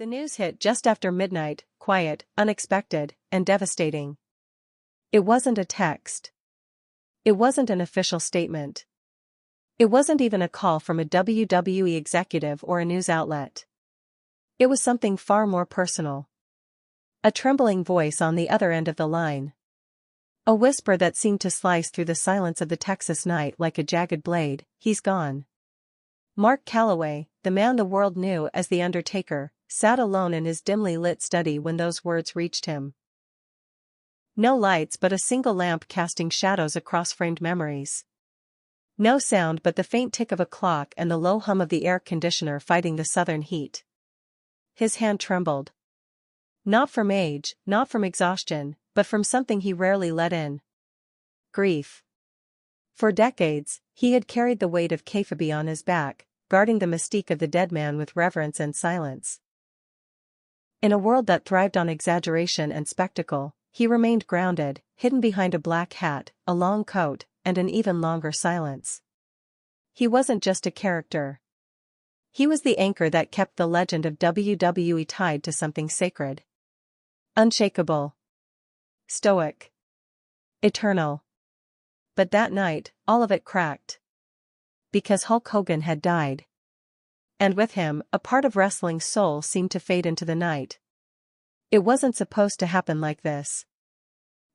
The news hit just after midnight, quiet, unexpected, and devastating. It wasn't a text. It wasn't an official statement. It wasn't even a call from a WWE executive or a news outlet. It was something far more personal. A trembling voice on the other end of the line. A whisper that seemed to slice through the silence of the Texas night like a jagged blade. He's gone. Mark Calloway, the man the world knew as The Undertaker, sat alone in his dimly lit study when those words reached him. No lights but a single lamp casting shadows across framed memories. No sound but the faint tick of a clock and the low hum of the air conditioner fighting the southern heat. His hand trembled. Not from age, not from exhaustion, but from something he rarely let in. Grief. For decades, he had carried the weight of kayfabe on his back, guarding the mystique of the dead man with reverence and silence. In a world that thrived on exaggeration and spectacle, he remained grounded, hidden behind a black hat, a long coat, and an even longer silence. He wasn't just a character. He was the anchor that kept the legend of WWE tied to something sacred. Unshakable. Stoic. Eternal. But that night, all of it cracked. Because Hulk Hogan had died. And with him, a part of wrestling's soul seemed to fade into the night. It wasn't supposed to happen like this.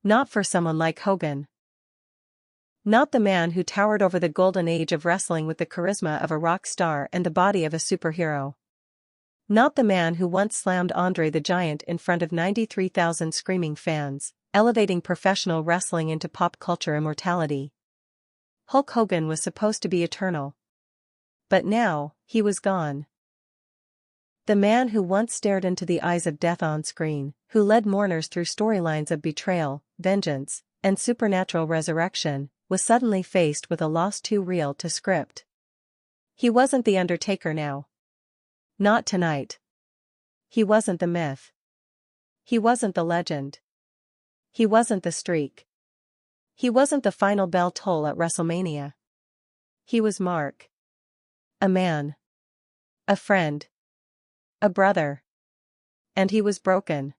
Not for someone like Hogan. Not the man who towered over the golden age of wrestling with the charisma of a rock star and the body of a superhero. Not the man who once slammed Andre the Giant in front of 93,000 screaming fans, elevating professional wrestling into pop culture immortality. Hulk Hogan was supposed to be eternal. But now, he was gone. The man who once stared into the eyes of death on screen, who led mourners through storylines of betrayal, vengeance, and supernatural resurrection, was suddenly faced with a loss too real to script. He wasn't The Undertaker now. Not tonight. He wasn't the myth. He wasn't the legend. He wasn't the streak. He wasn't the final bell toll at WrestleMania. He was Mark. A man. A friend. A brother. And he was broken.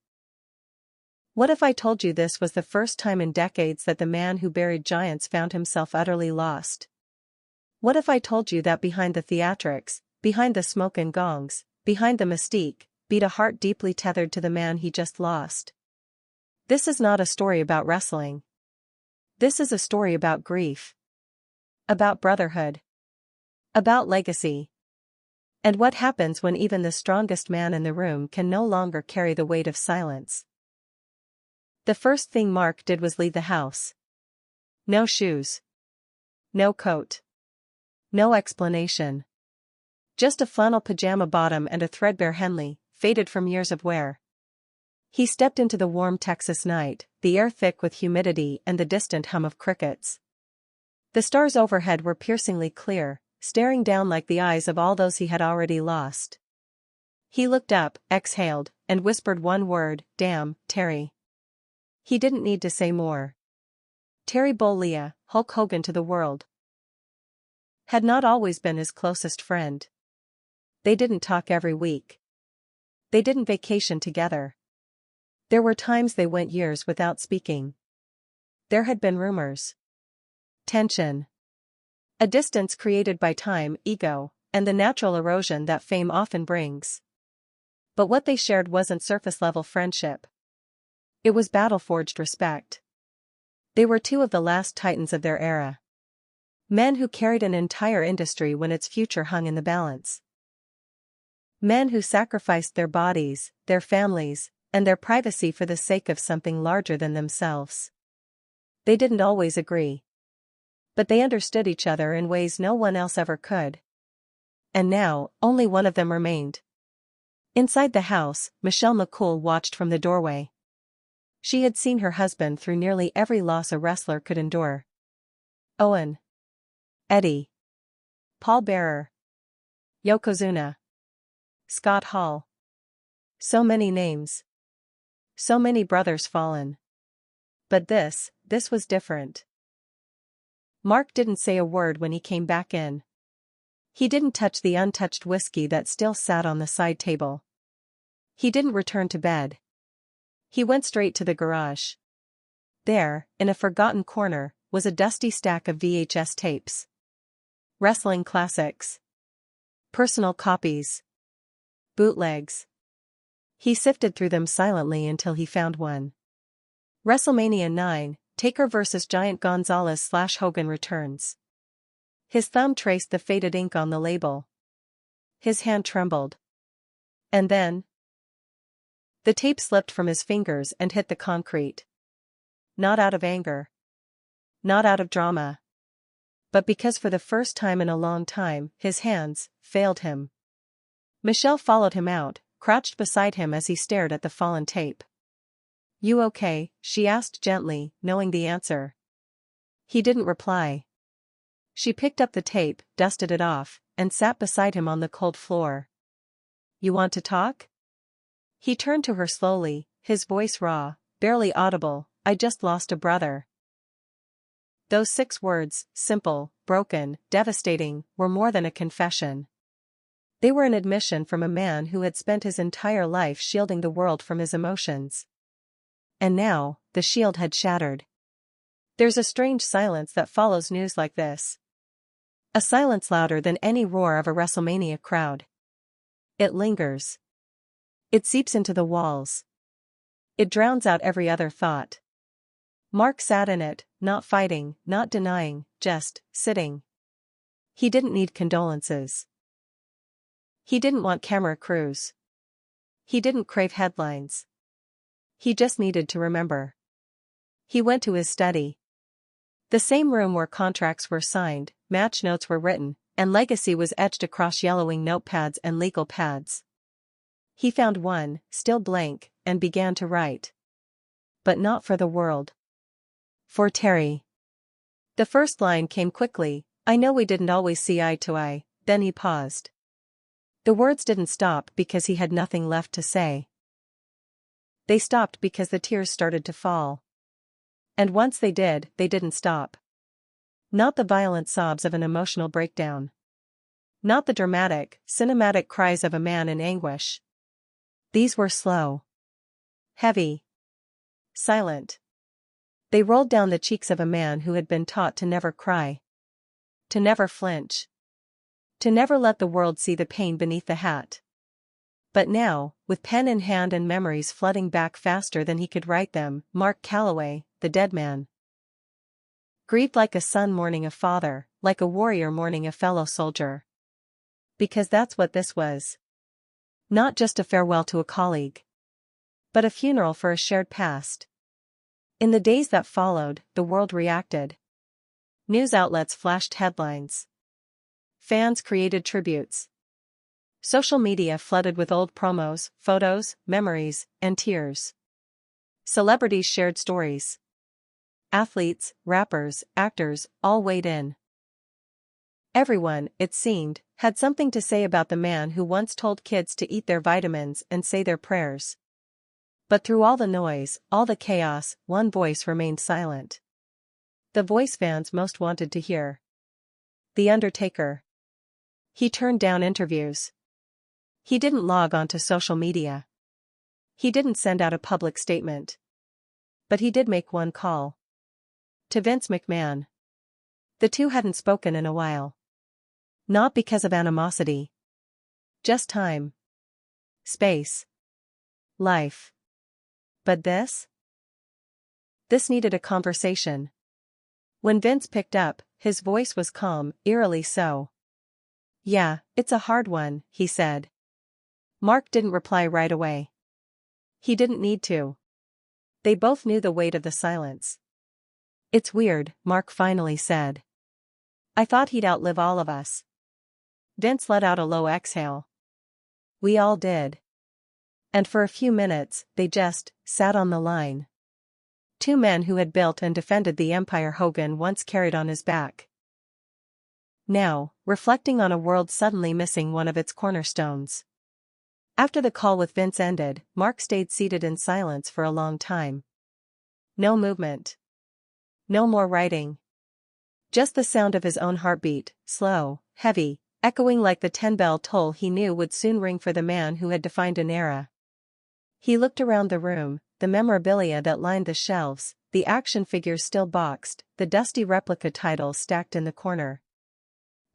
What if I told you this was the first time in decades that the man who buried giants found himself utterly lost? What if I told you that behind the theatrics, behind the smoke and gongs, behind the mystique, beat a heart deeply tethered to the man he just lost? This is not a story about wrestling. This is a story about grief. About brotherhood. About legacy. And what happens when even the strongest man in the room can no longer carry the weight of silence? The first thing Mark did was leave the house. No shoes. No coat. No explanation. Just a flannel pajama bottom and a threadbare Henley, faded from years of wear. He stepped into the warm Texas night, the air thick with humidity and the distant hum of crickets. The stars overhead were piercingly clear, staring down like the eyes of all those he had already lost. He looked up, exhaled, and whispered one word, "Damn, Terry." He didn't need to say more. Terry Bollea, Hulk Hogan to the world, had not always been his closest friend. They didn't talk every week. They didn't vacation together. There were times they went years without speaking. There had been rumors. Tension. A distance created by time, ego, and the natural erosion that fame often brings. But what they shared wasn't surface-level friendship. It was battle-forged respect. They were two of the last titans of their era. Men who carried an entire industry when its future hung in the balance. Men who sacrificed their bodies, their families, and their privacy for the sake of something larger than themselves. They didn't always agree. But they understood each other in ways no one else ever could. And now, only one of them remained. Inside the house, Michelle McCool watched from the doorway. She had seen her husband through nearly every loss a wrestler could endure. Owen. Eddie. Paul Bearer. Yokozuna. Scott Hall. So many names. So many brothers fallen. But this was different. Mark didn't say a word when he came back in. He didn't touch the untouched whiskey that still sat on the side table. He didn't return to bed. He went straight to the garage. There, in a forgotten corner, was a dusty stack of VHS tapes. Wrestling classics. Personal copies. Bootlegs. He sifted through them silently until he found one. WrestleMania 9, Taker vs. Giant Gonzalez/Hogan returns. His thumb traced the faded ink on the label. His hand trembled. And then, the tape slipped from his fingers and hit the concrete. Not out of anger. Not out of drama. But because for the first time in a long time, his hands failed him. Michelle followed him out, crouched beside him as he stared at the fallen tape. "You okay?" she asked gently, knowing the answer. He didn't reply. She picked up the tape, dusted it off, and sat beside him on the cold floor. "You want to talk?" He turned to her slowly, his voice raw, barely audible. "I just lost a brother." Those 6 words, simple, broken, devastating, were more than a confession. They were an admission from a man who had spent his entire life shielding the world from his emotions. And now, the shield had shattered. There's a strange silence that follows news like this. A silence louder than any roar of a WrestleMania crowd. It lingers. It seeps into the walls. It drowns out every other thought. Mark sat in it, not fighting, not denying, just sitting. He didn't need condolences. He didn't want camera crews. He didn't crave headlines. He just needed to remember. He went to his study. The same room where contracts were signed, match notes were written, and legacy was etched across yellowing notepads and legal pads. He found one, still blank, and began to write. But not for the world. For Terry. The first line came quickly. "I know we didn't always see eye to eye." Then he paused. The words didn't stop because he had nothing left to say. They stopped because the tears started to fall. And once they did, they didn't stop. Not the violent sobs of an emotional breakdown. Not the dramatic, cinematic cries of a man in anguish. These were slow. Heavy. Silent. They rolled down the cheeks of a man who had been taught to never cry. To never flinch. To never let the world see the pain beneath the hat. But now, with pen in hand and memories flooding back faster than he could write them, Mark Calloway, the Deadman, grieved like a son mourning a father, like a warrior mourning a fellow soldier. Because that's what this was. Not just a farewell to a colleague. But a funeral for a shared past. In the days that followed, the world reacted. News outlets flashed headlines. Fans created tributes. Social media flooded with old promos, photos, memories, and tears. Celebrities shared stories. Athletes, rappers, actors, all weighed in. Everyone, it seemed, had something to say about the man who once told kids to eat their vitamins and say their prayers. But through all the noise, all the chaos, one voice remained silent. The voice fans most wanted to hear. The Undertaker. He turned down interviews. He didn't log onto social media. He didn't send out a public statement. But he did make one call. To Vince McMahon. The two hadn't spoken in a while. Not because of animosity. Just time. Space. Life. But this? This needed a conversation. When Vince picked up, his voice was calm, eerily so. "Yeah, it's a hard one," he said. Mark didn't reply right away. He didn't need to. They both knew the weight of the silence. "It's weird," Mark finally said. "I thought he'd outlive all of us." Vince let out a low exhale. "We all did." And for a few minutes, they just sat on the line. Two men who had built and defended the empire Hogan once carried on his back. Now, reflecting on a world suddenly missing one of its cornerstones. After the call with Vince ended, Mark stayed seated in silence for a long time. No movement. No more writing. Just the sound of his own heartbeat, slow, heavy, echoing like the 10-bell toll he knew would soon ring for the man who had defined an era. He looked around the room, the memorabilia that lined the shelves, the action figures still boxed, the dusty replica titles stacked in the corner.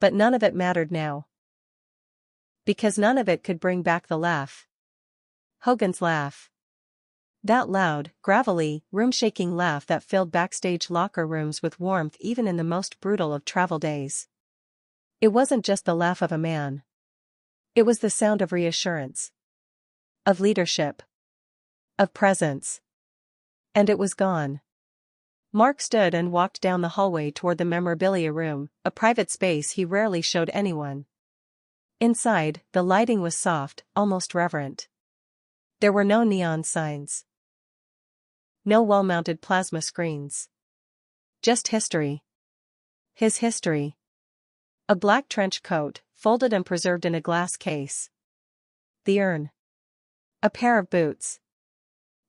But none of it mattered now. Because none of it could bring back the laugh. Hogan's laugh. That loud, gravelly, room-shaking laugh that filled backstage locker rooms with warmth even in the most brutal of travel days. It wasn't just the laugh of a man. It was the sound of reassurance. Of leadership. Of presence. And it was gone. Mark stood and walked down the hallway toward the memorabilia room, a private space he rarely showed anyone. Inside, the lighting was soft, almost reverent. There were no neon signs. No wall-mounted plasma screens. Just history. His history. A black trench coat, folded and preserved in a glass case. The urn. A pair of boots.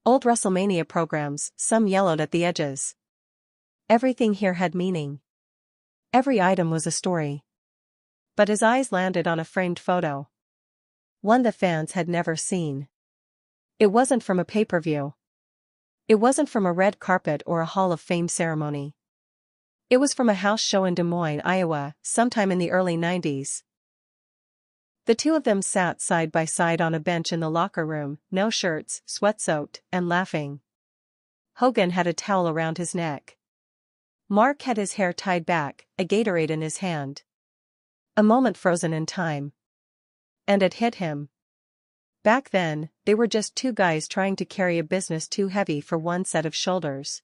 Old WrestleMania programs, some yellowed at the edges. Everything here had meaning. Every item was a story. But his eyes landed on a framed photo. One the fans had never seen. It wasn't from a pay-per-view. It wasn't from a red carpet or a Hall of Fame ceremony. It was from a house show in Des Moines, Iowa, sometime in the early 90s. The two of them sat side by side on a bench in the locker room, no shirts, sweat-soaked, and laughing. Hogan had a towel around his neck. Mark had his hair tied back, a Gatorade in his hand. A moment frozen in time. And it hit him. Back then, they were just two guys trying to carry a business too heavy for one set of shoulders.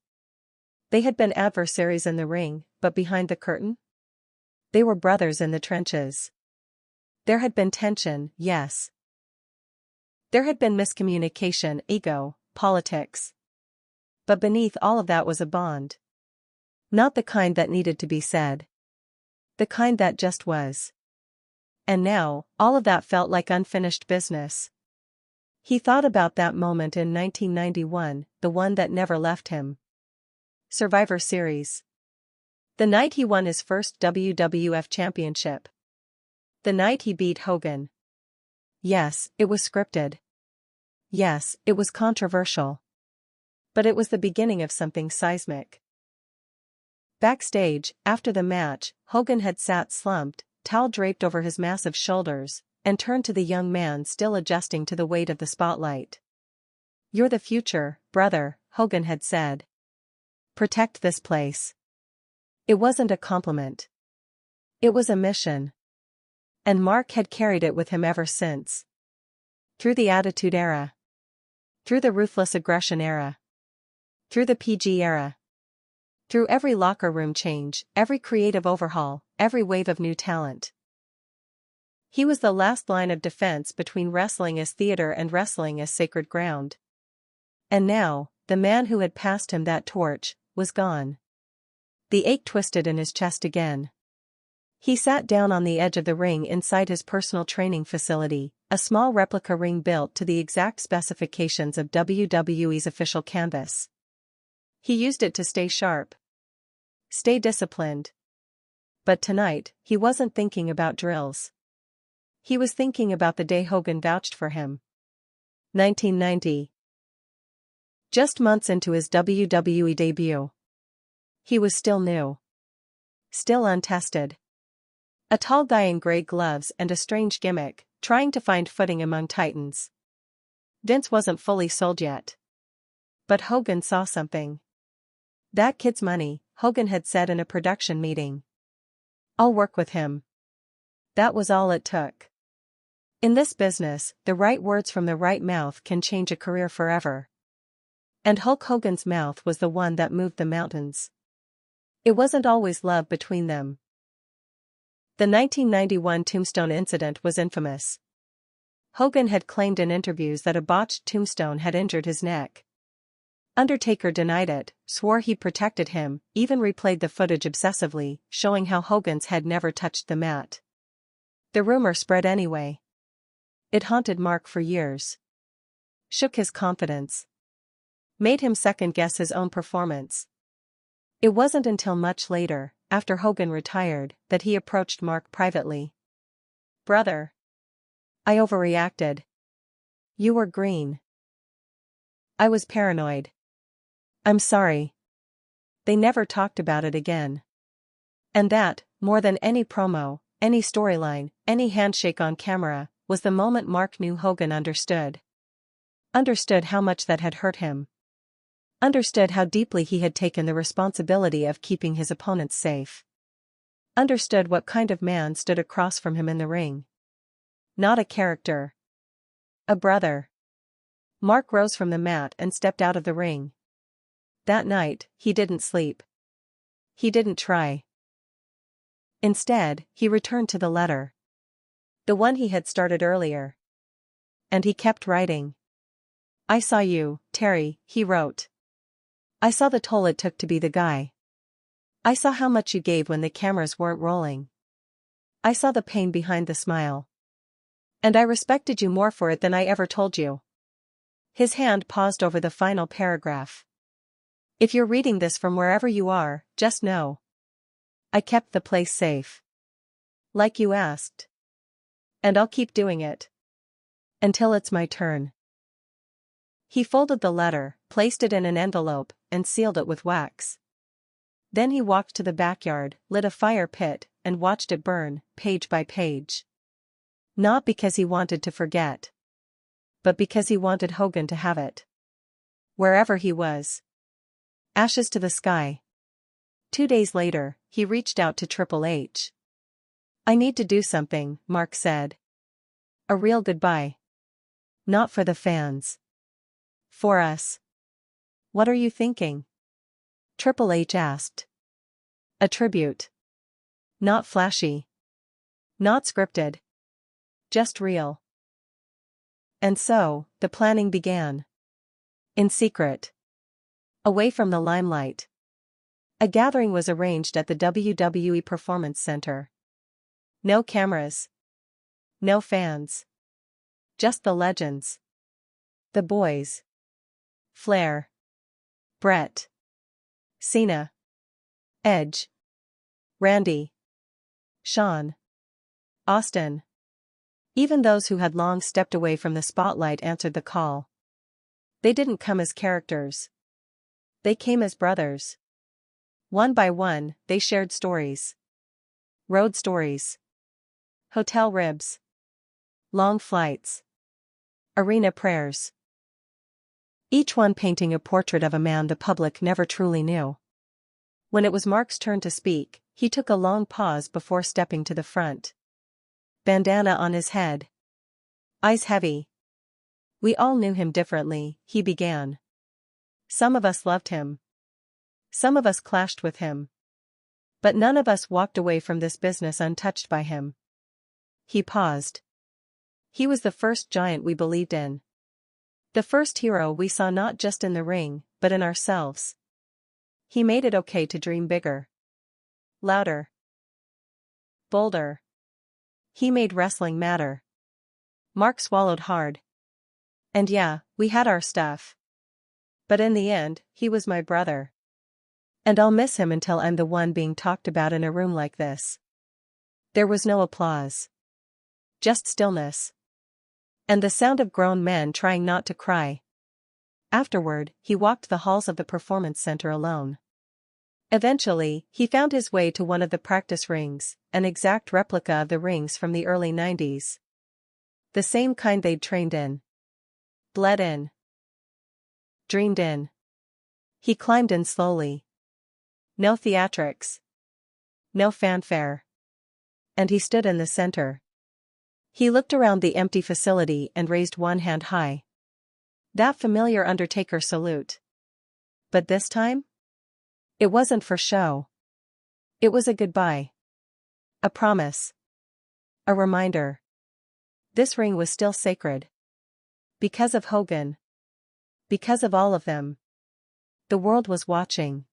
They had been adversaries in the ring, but behind the curtain? They were brothers in the trenches. There had been tension, yes. There had been miscommunication, ego, politics. But beneath all of that was a bond. Not the kind that needed to be said. The kind that just was. And now, all of that felt like unfinished business. He thought about that moment in 1991, the one that never left him. Survivor Series. The night he won his first WWF championship. The night he beat Hogan. Yes, it was scripted. Yes, it was controversial. But it was the beginning of something seismic. Backstage, after the match, Hogan had sat slumped, towel draped over his massive shoulders, and turned to the young man still adjusting to the weight of the spotlight. "You're the future, brother," Hogan had said. "Protect this place." It wasn't a compliment. It was a mission. And Mark had carried it with him ever since. Through the Attitude Era. Through the Ruthless Aggression Era. Through the PG Era. Through every locker room change, every creative overhaul, every wave of new talent. He was the last line of defense between wrestling as theater and wrestling as sacred ground. And now, the man who had passed him that torch, was gone. The ache twisted in his chest again. He sat down on the edge of the ring inside his personal training facility, a small replica ring built to the exact specifications of WWE's official canvas. He used it to stay sharp. Stay disciplined. But tonight, he wasn't thinking about drills. He was thinking about the day Hogan vouched for him. 1990. Just months into his WWE debut. He was still new. Still untested. A tall guy in gray gloves and a strange gimmick, trying to find footing among titans. Vince wasn't fully sold yet. But Hogan saw something. "That kid's money," Hogan had said in a production meeting. "I'll work with him." That was all it took. In this business, the right words from the right mouth can change a career forever. And Hulk Hogan's mouth was the one that moved the mountains. It wasn't always love between them. The 1991 Tombstone incident was infamous. Hogan had claimed in interviews that a botched tombstone had injured his neck. Undertaker denied it, swore he protected him, even replayed the footage obsessively, showing how Hogan's head never touched the mat. The rumor spread anyway. It haunted Mark for years. Shook his confidence. Made him second-guess his own performance. It wasn't until much later, after Hogan retired, that he approached Mark privately. "Brother. I overreacted. You were green. I was paranoid. I'm sorry. They never talked about it again. And that, more than any promo, any storyline, any handshake on camera, was the moment Mark knew Hogan understood. Understood how much that had hurt him. Understood how deeply he had taken the responsibility of keeping his opponents safe. Understood what kind of man stood across from him in the ring. Not a character. A brother. Mark rose from the mat and stepped out of the ring. That night, he didn't sleep. He didn't try. Instead, he returned to the letter. The one he had started earlier. And he kept writing. I saw you, Terry, he wrote. I saw the toll it took to be the guy. I saw how much you gave when the cameras weren't rolling. I saw the pain behind the smile. And I respected you more for it than I ever told you. His hand paused over the final paragraph. If you're reading this from wherever you are, just know. I kept the place safe. Like you asked. And I'll keep doing it. Until it's my turn. He folded the letter, placed it in an envelope, and sealed it with wax. Then he walked to the backyard, lit a fire pit, and watched it burn, page by page. Not because he wanted to forget. But because he wanted Hogan to have it. Wherever he was. Ashes to the sky. 2 days later, he reached out to Triple H. I need to do something, Mark said. A real goodbye. Not for the fans. For us. What are you thinking? Triple H asked. A tribute. Not flashy. Not scripted. Just real. And so, the planning began. In secret. Away from the limelight. A gathering was arranged at the WWE Performance Center. No cameras. No fans. Just the legends. The boys. Flair. Brett. Cena. Edge. Randy. Shawn. Austin. Even those who had long stepped away from the spotlight answered the call. They didn't come as characters. They came as brothers. One by one, they shared stories. Road stories. Hotel ribs. Long flights. Arena prayers. Each one painting a portrait of a man the public never truly knew. When it was Mark's turn to speak, he took a long pause before stepping to the front. Bandana on his head. Eyes heavy. We all knew him differently, he began. Some of us loved him. Some of us clashed with him. But none of us walked away from this business untouched by him. He paused. He was the first giant we believed in. The first hero we saw not just in the ring, but in ourselves. He made it okay to dream bigger. Louder. Bolder. He made wrestling matter. Mark swallowed hard. And yeah, we had our stuff. But in the end, he was my brother. And I'll miss him until I'm the one being talked about in a room like this. There was no applause. Just stillness. And the sound of grown men trying not to cry. Afterward, he walked the halls of the performance center alone. Eventually, he found his way to one of the practice rings, an exact replica of the rings from the early 90s. The same kind they'd trained in. Bled in. Dreamed in. He climbed in slowly. No theatrics. No fanfare. And he stood in the center. He looked around the empty facility and raised one hand high. That familiar Undertaker salute. But this time? It wasn't for show. It was a goodbye. A promise. A reminder. This ring was still sacred. Because of Hogan. Because of all of them. The world was watching.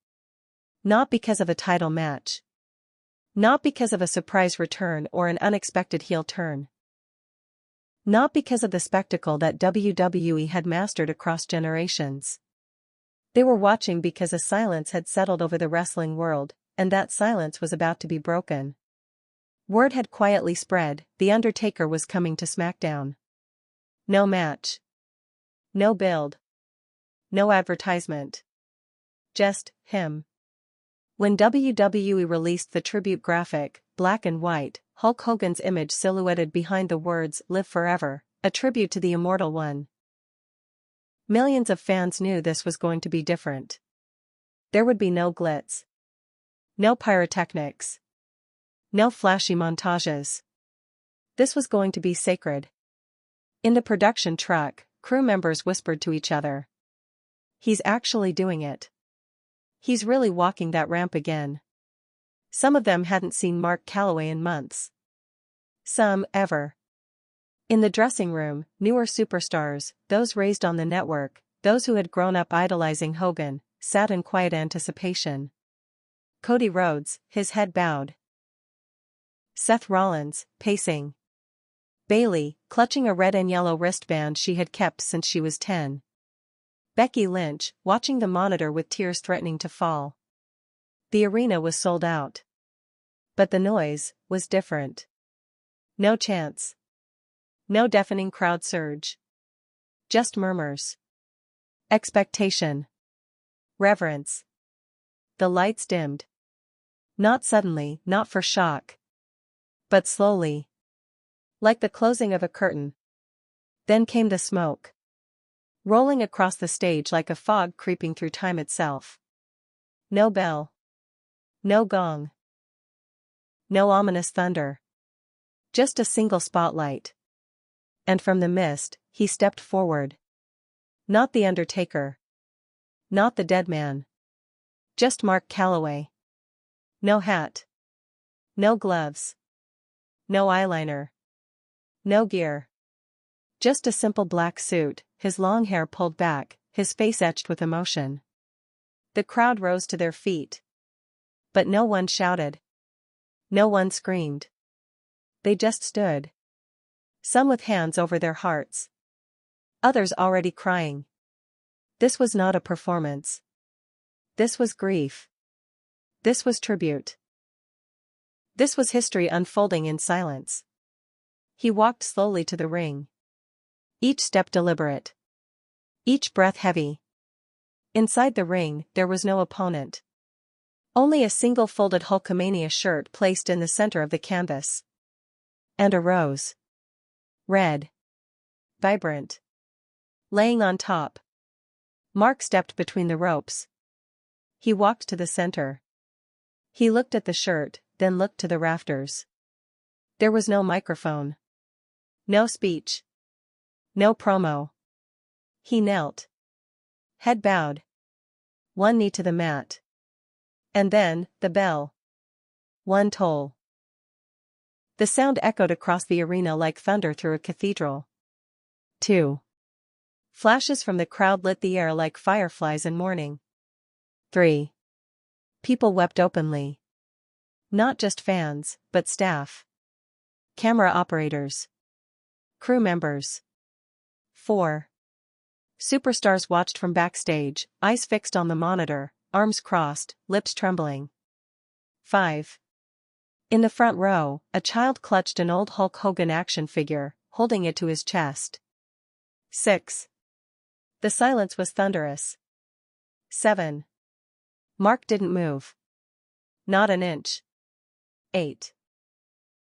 Not because of a title match. Not because of a surprise return or an unexpected heel turn. Not because of the spectacle that WWE had mastered across generations. They were watching because a silence had settled over the wrestling world, and that silence was about to be broken. Word had quietly spread, The Undertaker was coming to SmackDown. No match. No build. no advertisement. Just him. When WWE released the tribute graphic, black and white, Hulk Hogan's image silhouetted behind the words "Live Forever," a tribute to the Immortal One. Millions of fans knew this was going to be different. There would be no glitz. No pyrotechnics. No flashy montages. This was going to be sacred. In the production truck, crew members whispered to each other. He's actually doing it. He's really walking that ramp again. Some of them hadn't seen Mark Calloway in months. Some, ever. In the dressing room, newer superstars, those raised on the network, those who had grown up idolizing Hogan, sat in quiet anticipation. Cody Rhodes, his head bowed. Seth Rollins, pacing. Bayley, clutching a red and yellow wristband she had kept since she was 10. Becky Lynch, watching the monitor with tears threatening to fall. The arena was sold out. But the noise was different. No chants. No deafening crowd surge. Just murmurs. Expectation. Reverence. The lights dimmed. Not suddenly, not for shock. But slowly. Like the closing of a curtain. Then came the smoke. Rolling across the stage like a fog creeping through time itself. No bell. No gong. No ominous thunder. Just a single spotlight. And from the mist, he stepped forward. Not the Undertaker. Not the Deadman. Just Mark Calloway. No hat. No gloves. No eyeliner. No gear. Just a simple black suit, his long hair pulled back, his face etched with emotion. The crowd rose to their feet. But no one shouted. No one screamed. They just stood. Some with hands over their hearts. Others already crying. This was not a performance. This was grief. This was tribute. This was history unfolding in silence. He walked slowly to the ring. Each step deliberate. Each breath heavy. Inside the ring, there was no opponent. Only a single folded Hulkamania shirt placed in the center of the canvas. And a rose. Red. Vibrant. Laying on top. Mark stepped between the ropes. He walked to the center. He looked at the shirt, then looked to the rafters. There was no microphone. No speech. No promo. He knelt. Head bowed. One knee to the mat. And then, the bell. One toll. The sound echoed across the arena like thunder through a cathedral. 2. Flashes from the crowd lit the air like fireflies in morning. 3. People wept openly. Not just fans, but staff. Camera operators. Crew members. 4. Superstars watched from backstage, eyes fixed on the monitor, arms crossed, lips trembling. 5. In the front row, a child clutched an old Hulk Hogan action figure, holding it to his chest. 6. The silence was thunderous. 7. Mark didn't move. Not an inch. 8.